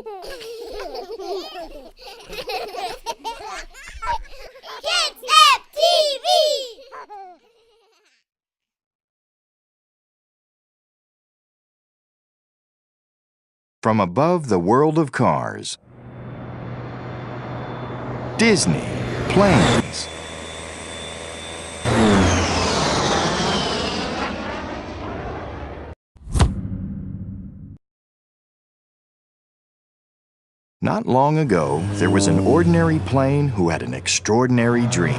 TV! From above the world of cars. Disney Planes. Not long ago, there was an ordinary plane who had an extraordinary dream.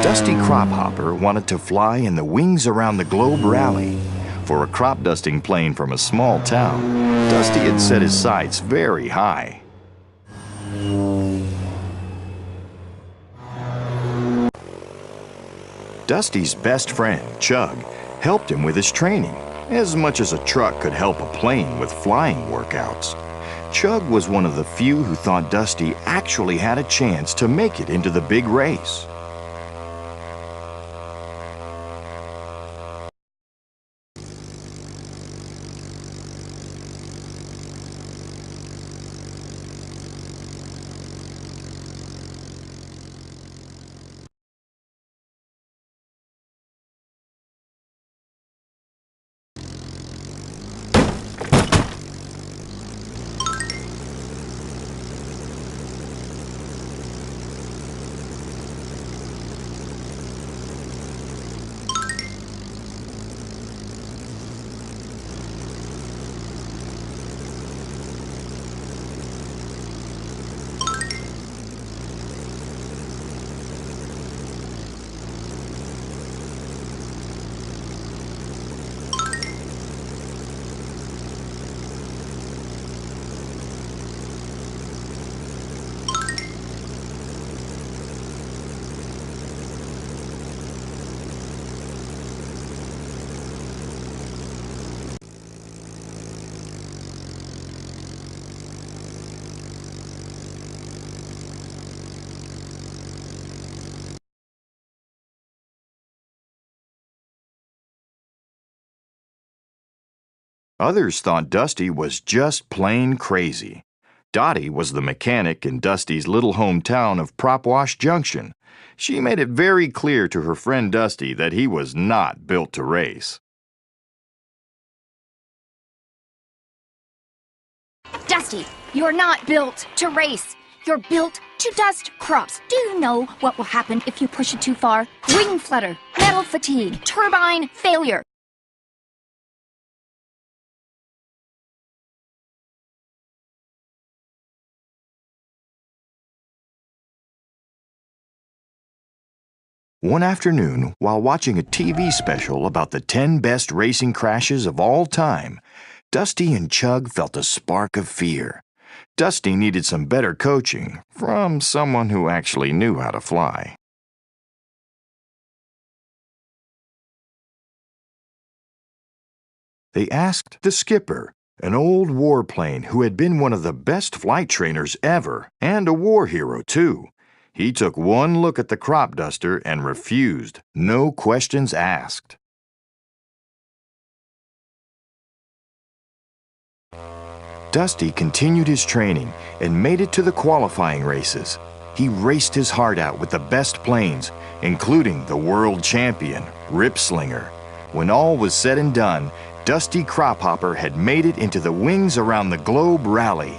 Dusty Crophopper wanted to fly in the Wings Around the Globe rally. For a crop dusting plane from a small town, Dusty had set his sights very high. Dusty's best friend, Chug, helped him with his training, as much as a truck could help a plane with flying workouts. Chug was one of the few who thought Dusty actually had a chance to make it into the big race. Others thought Dusty was just plain crazy. Dottie was the mechanic in Dusty's little hometown of Propwash Junction. She made it very clear to her friend Dusty that he was not built to race. Dusty, you're not built to race. You're built to dust crops. Do you know what will happen if you push it too far? Wing flutter, metal fatigue, turbine failure. One afternoon, while watching a TV special about the 10 best racing crashes of all time, Dusty and Chug felt a spark of fear. Dusty needed some better coaching from someone who actually knew how to fly. They asked the skipper, an old warplane who had been one of the best flight trainers ever, and a war hero too. He took one look at the crop duster and refused, no questions asked. Dusty continued his training and made it to the qualifying races. He raced his heart out with the best planes, including the world champion, Rip Slinger. When all was said and done, Dusty Crophopper had made it into the Wings Around the Globe rally.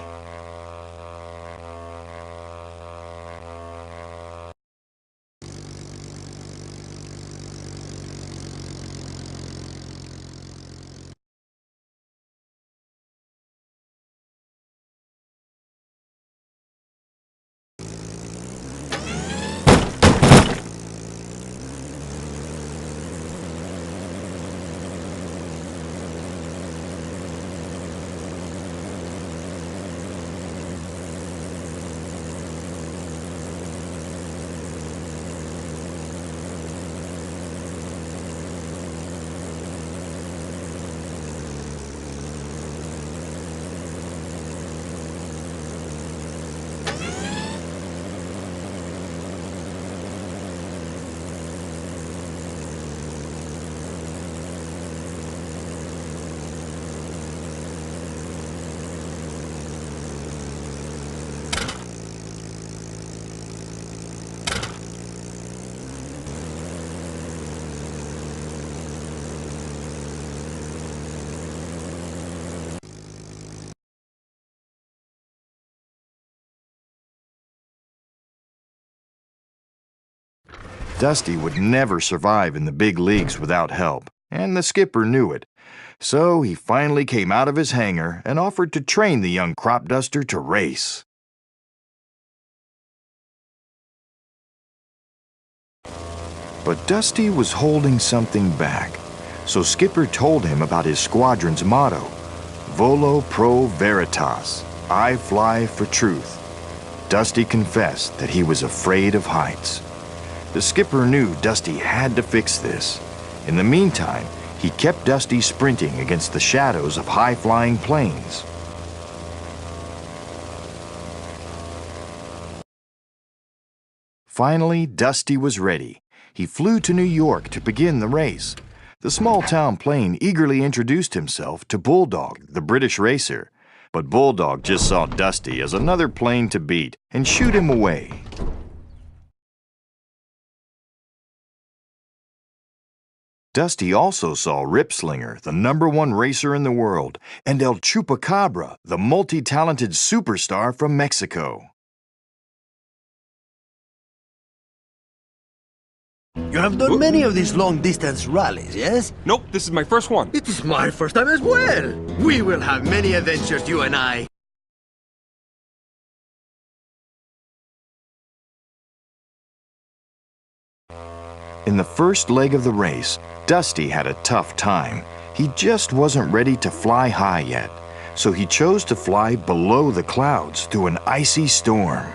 Dusty would never survive in the big leagues without help, and the skipper knew it. So he finally came out of his hangar and offered to train the young crop duster to race. But Dusty was holding something back, so Skipper told him about his squadron's motto, Volo Pro Veritas, I fly for truth. Dusty confessed that he was afraid of heights. The skipper knew Dusty had to fix this. In the meantime, he kept Dusty sprinting against the shadows of high-flying planes. Finally, Dusty was ready. He flew to New York to begin the race. The small-town plane eagerly introduced himself to Bulldog, the British racer. But Bulldog just saw Dusty as another plane to beat and shooed him away. Dusty also saw Ripslinger, the #1 racer in the world, and El Chupacabra, the multi-talented superstar from Mexico. You have done many of these long-distance rallies, yes? Nope, this is my first one. It is my first time as well. We will have many adventures, you and I. In the first leg of the race, Dusty had a tough time. He just wasn't ready to fly high yet, so he chose to fly below the clouds through an icy storm.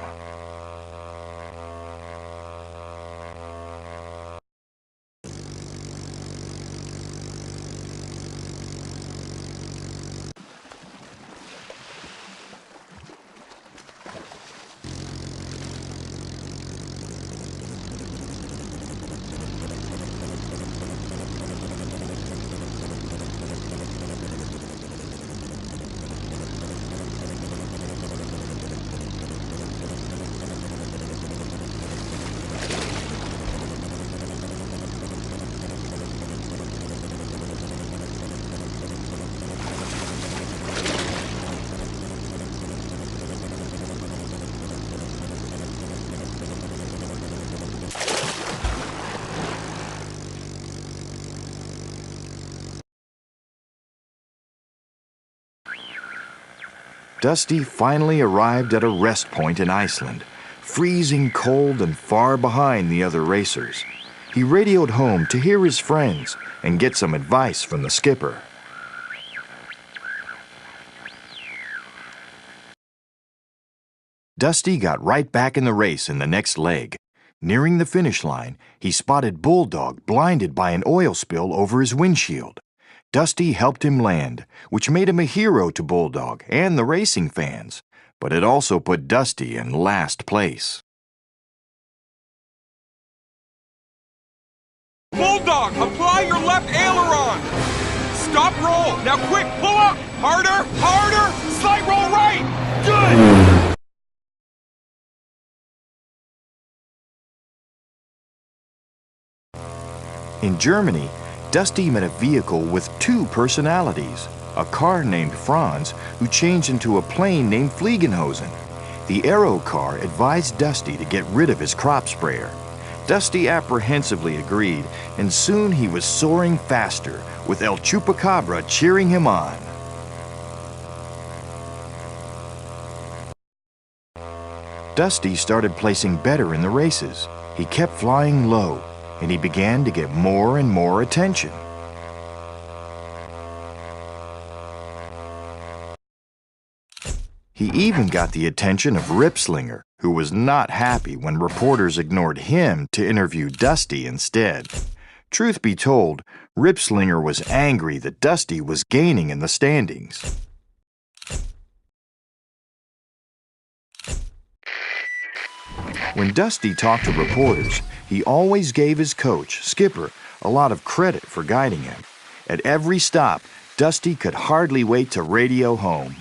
Dusty finally arrived at a rest point in Iceland, freezing cold and far behind the other racers. He radioed home to hear his friends and get some advice from the skipper. Dusty got right back in the race in the next leg. Nearing the finish line, he spotted Bulldog blinded by an oil spill over his windshield. Dusty helped him land, which made him a hero to Bulldog and the racing fans, but it also put Dusty in last place. Bulldog, apply your left aileron. Stop roll. Now quick, pull up. Harder, harder. Slight roll right. Good. In Germany, Dusty met a vehicle with two personalities, a car named Franz, who changed into a plane named Fliegenhosen. The Aero car advised Dusty to get rid of his crop sprayer. Dusty apprehensively agreed, and soon he was soaring faster, with El Chupacabra cheering him on. Dusty started placing better in the races. He kept flying low, and he began to get more and more attention. He even got the attention of Ripslinger, who was not happy when reporters ignored him to interview Dusty instead. Truth be told, Ripslinger was angry that Dusty was gaining in the standings. When Dusty talked to reporters, he always gave his coach, Skipper, a lot of credit for guiding him. At every stop, Dusty could hardly wait to radio home.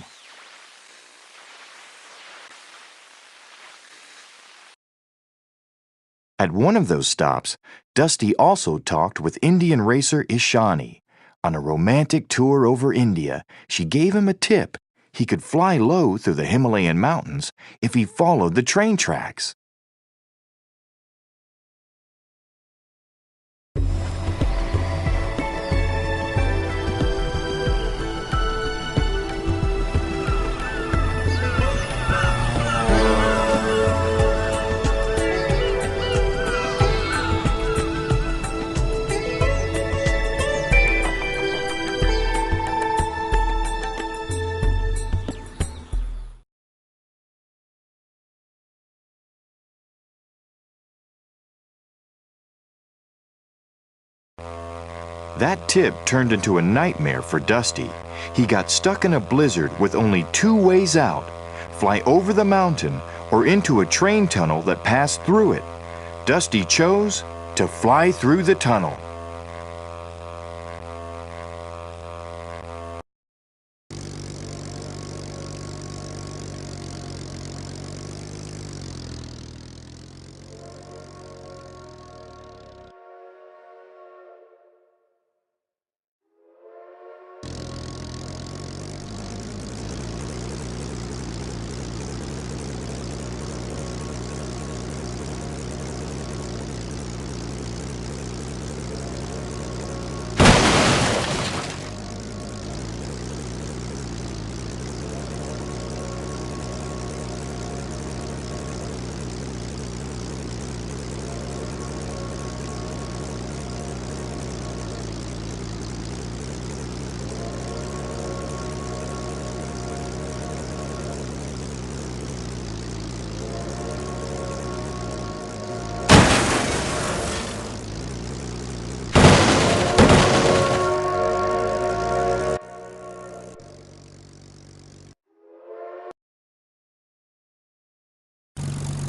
At one of those stops, Dusty also talked with Indian racer Ishani. On a romantic tour over India, she gave him a tip. He could fly low through the Himalayan mountains if he followed the train tracks. That tip turned into a nightmare for Dusty. He got stuck in a blizzard with only two ways out: fly over the mountain or into a train tunnel that passed through it. Dusty chose to fly through the tunnel.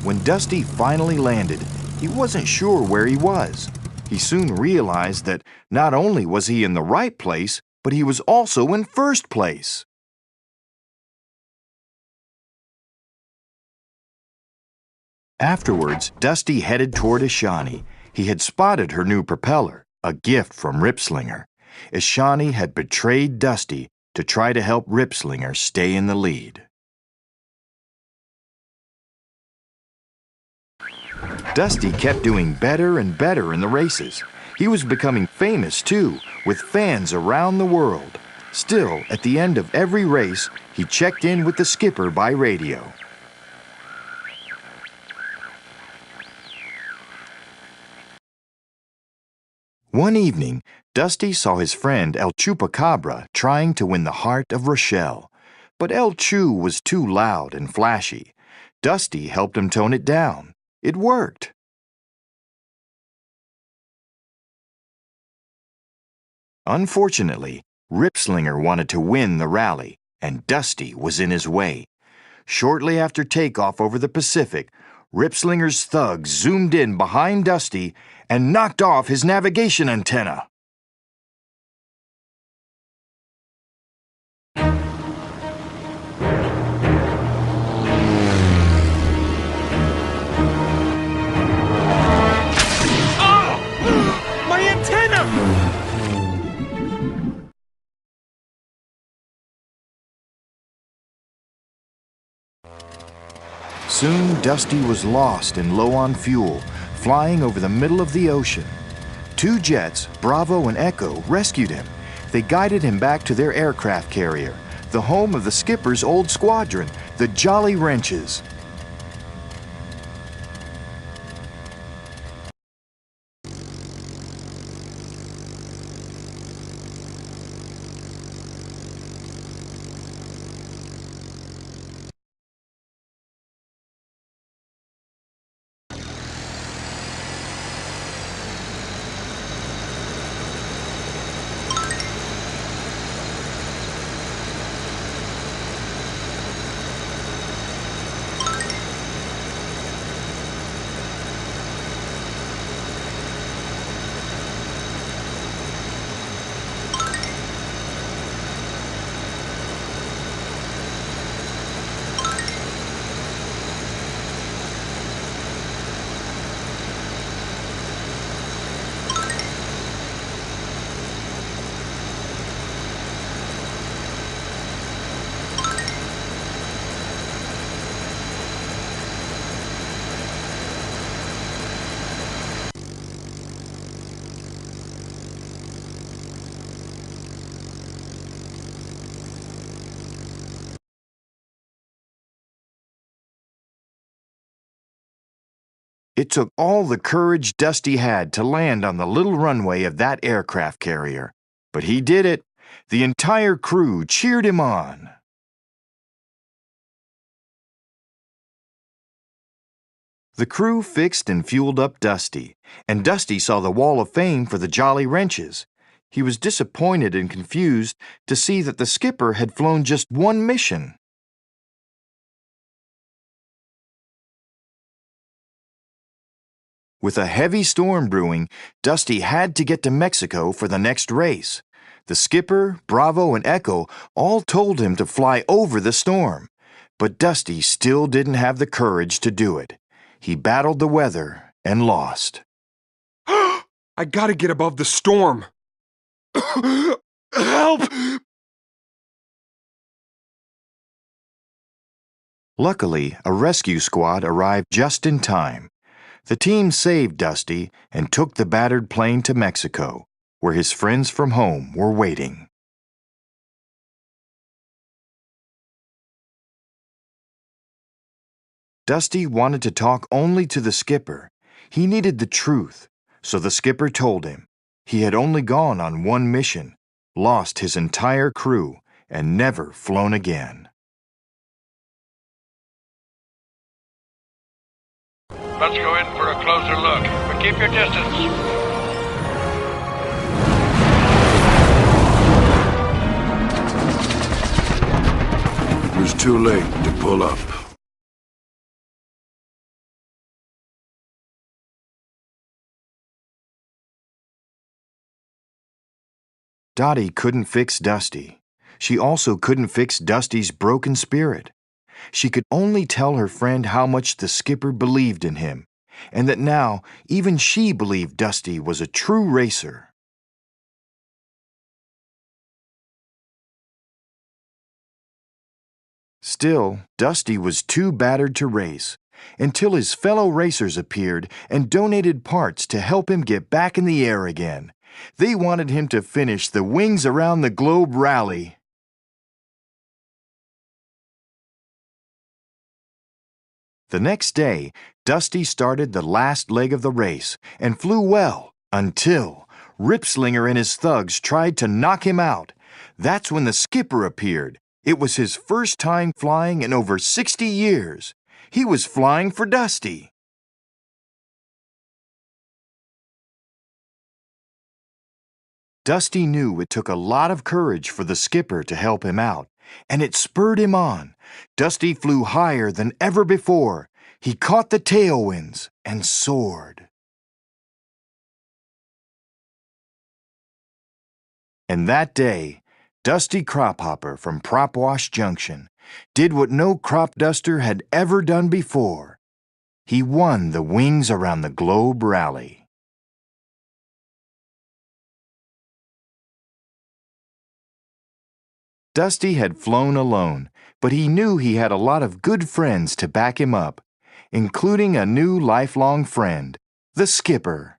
When Dusty finally landed, he wasn't sure where he was. He soon realized that not only was he in the right place, but he was also in first place. Afterwards, Dusty headed toward Ishani. He had spotted her new propeller, a gift from Ripslinger. Ishani had betrayed Dusty to try to help Ripslinger stay in the lead. Dusty kept doing better and better in the races. He was becoming famous too, with fans around the world. Still, at the end of every race, he checked in with the skipper by radio. One evening, Dusty saw his friend El Chupacabra trying to win the heart of Rochelle. But El Chu was too loud and flashy. Dusty helped him tone it down. It worked. Unfortunately, Ripslinger wanted to win the rally, and Dusty was in his way. Shortly after takeoff over the Pacific, Ripslinger's thugs zoomed in behind Dusty and knocked off his navigation antenna. My antenna! Soon, Dusty was lost and low on fuel, flying over the middle of the ocean. Two jets, Bravo and Echo, rescued him. They guided him back to their aircraft carrier, the home of the skipper's old squadron, the Jolly Wrenches. It took all the courage Dusty had to land on the little runway of that aircraft carrier. But he did it. The entire crew cheered him on. The crew fixed and fueled up Dusty, and Dusty saw the Wall of Fame for the Jolly Wrenches. He was disappointed and confused to see that the skipper had flown just one mission. With a heavy storm brewing, Dusty had to get to Mexico for the next race. The skipper, Bravo, and Echo all told him to fly over the storm, but Dusty still didn't have the courage to do it. He battled the weather and lost. I gotta get above the storm. Help! Luckily, a rescue squad arrived just in time. The team saved Dusty and took the battered plane to Mexico, where his friends from home were waiting. Dusty wanted to talk only to the skipper. He needed the truth, so the skipper told him he had only gone on one mission, lost his entire crew, and never flown again. Let's go in for a closer look, but keep your distance. It was too late to pull up. Dottie couldn't fix Dusty. She also couldn't fix Dusty's broken spirit. She could only tell her friend how much the skipper believed in him, and that now even she believed Dusty was a true racer. Still, Dusty was too battered to race, until his fellow racers appeared and donated parts to help him get back in the air again. They wanted him to finish the Wings Around the Globe rally. The next day, Dusty started the last leg of the race and flew well until Ripslinger and his thugs tried to knock him out. That's when the skipper appeared. It was his first time flying in over 60 years. He was flying for Dusty. Dusty knew it took a lot of courage for the skipper to help him out, and it spurred him on. Dusty flew higher than ever before. He caught the tailwinds and soared. And that day, Dusty Crophopper from Propwash Junction did what no crop duster had ever done before. He won the Wings Around the Globe rally. Dusty had flown alone, but he knew he had a lot of good friends to back him up, including a new lifelong friend, the skipper.